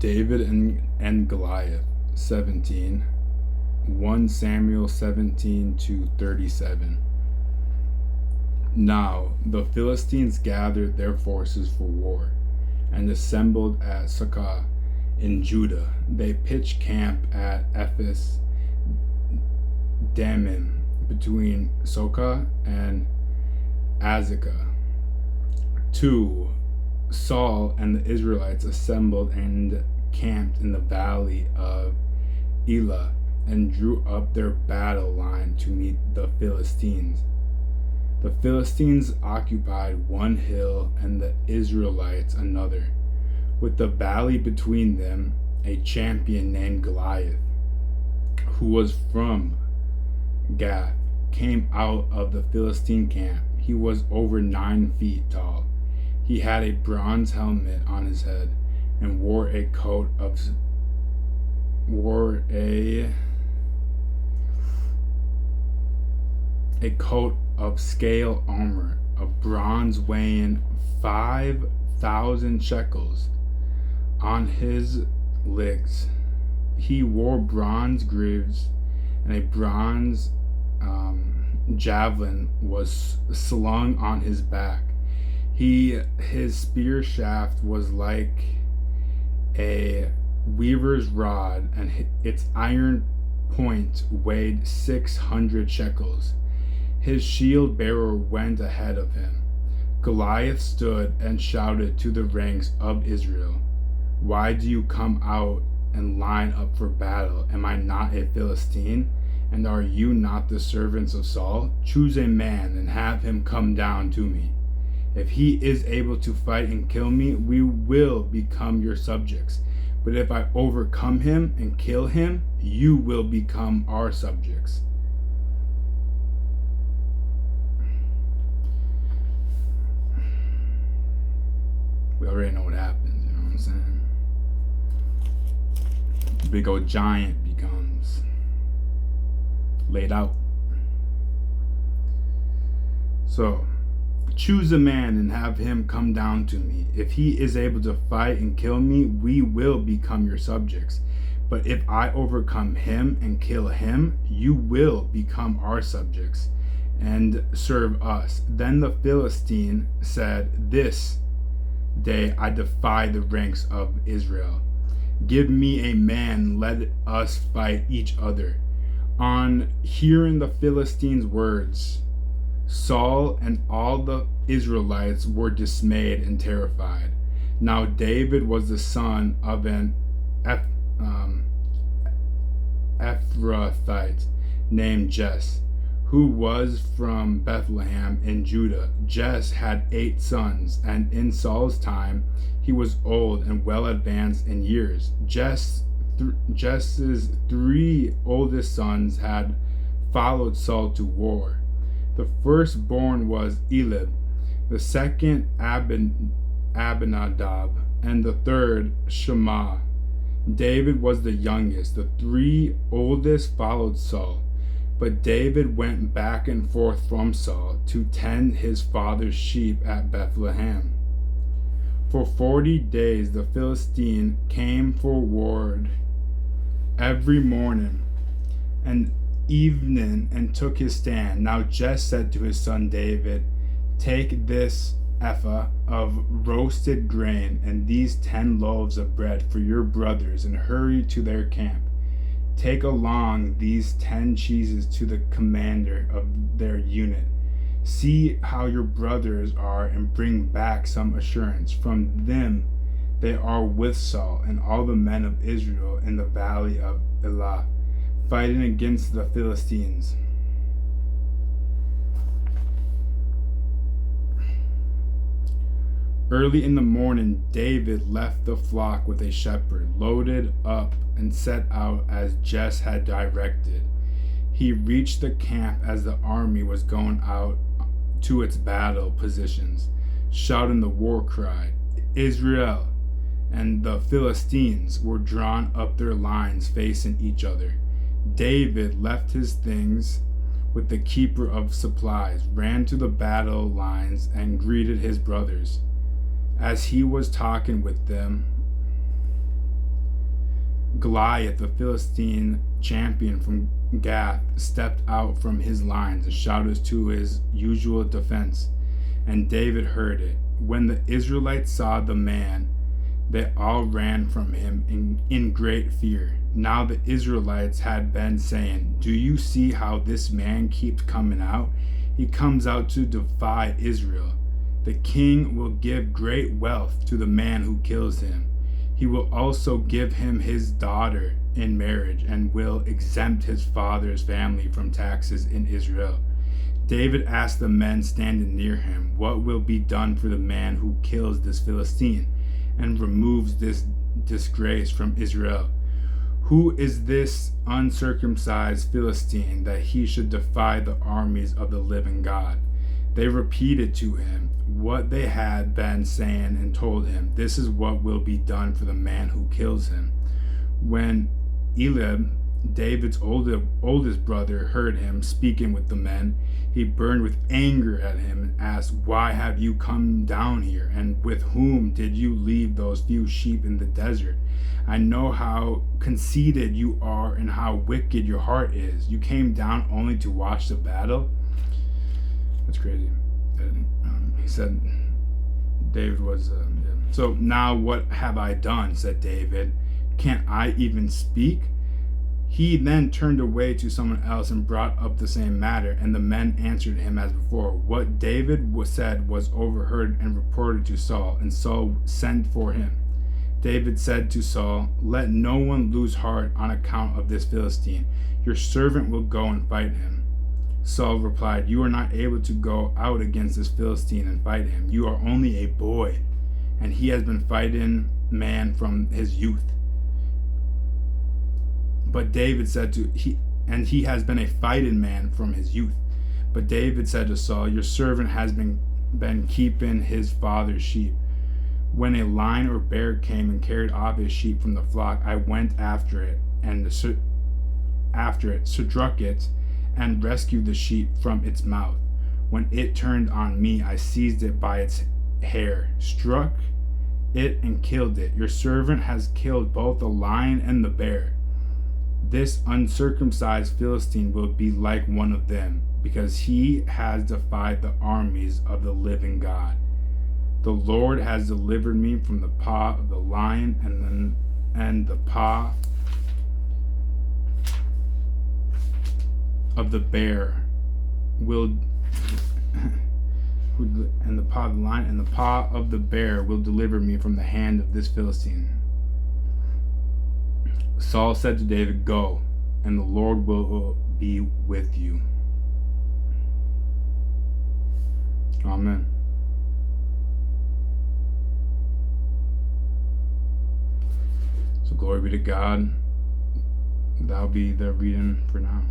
David and Goliath 17, 1 Samuel 17 to 37. Now the Philistines gathered their forces for war and assembled at Socoh in Judah. They pitched camp at Ephes Dammim between Socoh and Azekah. 2. Saul and the Israelites assembled and camped in the valley of Elah and drew up their battle line to meet the Philistines. The Philistines occupied one hill and the Israelites another, with the valley between them. A champion named Goliath, who was from Gath, came out of the Philistine camp. He was over 9 feet tall. He had a bronze helmet on his head and wore a coat of scale armor of bronze weighing 5,000 shekels on his legs. He wore bronze greaves, and a bronze javelin was slung on his back. His spear shaft was like a weaver's rod, and its iron point weighed 600 shekels. His shield bearer went ahead of him. Goliath stood and shouted to the ranks of Israel, "Why do you come out and line up for battle? Am I not a Philistine? And are you not the servants of Saul? Choose a man and have him come down to me. If he is able to fight and kill me, we will become your subjects. But if I overcome him and kill him, you will become our subjects." We already know what happens, you know what I'm saying? Big old giant becomes laid out. So, choose a man and have him come down to me. If he is able to fight and kill me, we will become your subjects. But if I overcome him and kill him, you will become our subjects and serve us. Then the Philistine said, "This day I defy the ranks of Israel. Give me a man, let us fight each other." On hearing the Philistines' words, Saul and all the Israelites were dismayed and terrified. Now David was the son of an Ephrathite named Jesse, who was from Bethlehem in Judah. Jesse had 8 sons, and in Saul's time he was old and well advanced in years. Jesse's 3 oldest sons had followed Saul to war. The firstborn was Eliab, the second Abinadab, and the third Shammah. David was the youngest. The 3 oldest followed Saul. But David went back and forth from Saul to tend his father's sheep at Bethlehem. For 40 days the Philistine came forward every morning and evening and took his stand. Now Jesse said to his son David, "Take this ephah of roasted grain and these 10 loaves of bread for your brothers and hurry to their camp. Take along these 10 cheeses to the commander of their unit. See how your brothers are and bring back some assurance from them they are with Saul and all the men of Israel in the valley of Elah, fighting against the Philistines." Early in the morning, David left the flock with a shepherd, loaded up, and set out as Jesse had directed. He reached the camp as the army was going out to its battle positions, shouting the war cry. Israel and the Philistines were drawn up their lines facing each other. David left his things with the keeper of supplies, ran to the battle lines, and greeted his brothers. As he was talking with them, Goliath, the Philistine champion from Gath, stepped out from his lines and shouted to his usual defense, and David heard it. When the Israelites saw the man, they all ran from him in great fear. Now the Israelites had been saying, "Do you see how this man keeps coming out? He comes out to defy Israel. The king will give great wealth to the man who kills him. He will also give him his daughter in marriage and will exempt his father's family from taxes in Israel." David asked the men standing near him, "What will be done for the man who kills this Philistine and removes this disgrace from Israel? Who is this uncircumcised Philistine that he should defy the armies of the living God?" They repeated to him what they had been saying and told him, "This is what will be done for the man who kills him." When Eliab, David's oldest brother, heard him speaking with the men, he burned with anger at him and asked, "Why have you come down here? And with whom did you leave those few sheep in the desert? I know how conceited you are and how wicked your heart is. You came down only to watch the battle?" That's crazy. He said David was. So now what have I done? Said David. Can't I even speak? He then turned away to someone else and brought up the same matter, and the men answered him as before. What David said was overheard and reported to Saul, and Saul sent for him. David said to Saul, "Let no one lose heart on account of this Philistine. Your servant will go and fight him." Saul replied, "You are not able to go out against this Philistine and fight him. You are only a boy, and he has been fighting man from his youth." But David said he has been a fighting man from his youth. But David said to Saul, "Your servant has been keeping his father's sheep. When a lion or bear came and carried off his sheep from the flock, I went after it, struck it, and rescued the sheep from its mouth. When it turned on me, I seized it by its hair, struck it, and killed it. Your servant has killed both the lion and the bear. This uncircumcised Philistine will be like one of them, because he has defied the armies of the living God. The Lord has delivered me from the paw of the lion and the paw of the bear will and the paw of the lion and the paw of the bear will deliver me from the hand of this Philistine." Saul said to David, "Go, and the Lord will be with you." Amen. So glory be to God. That'll be the reading for now.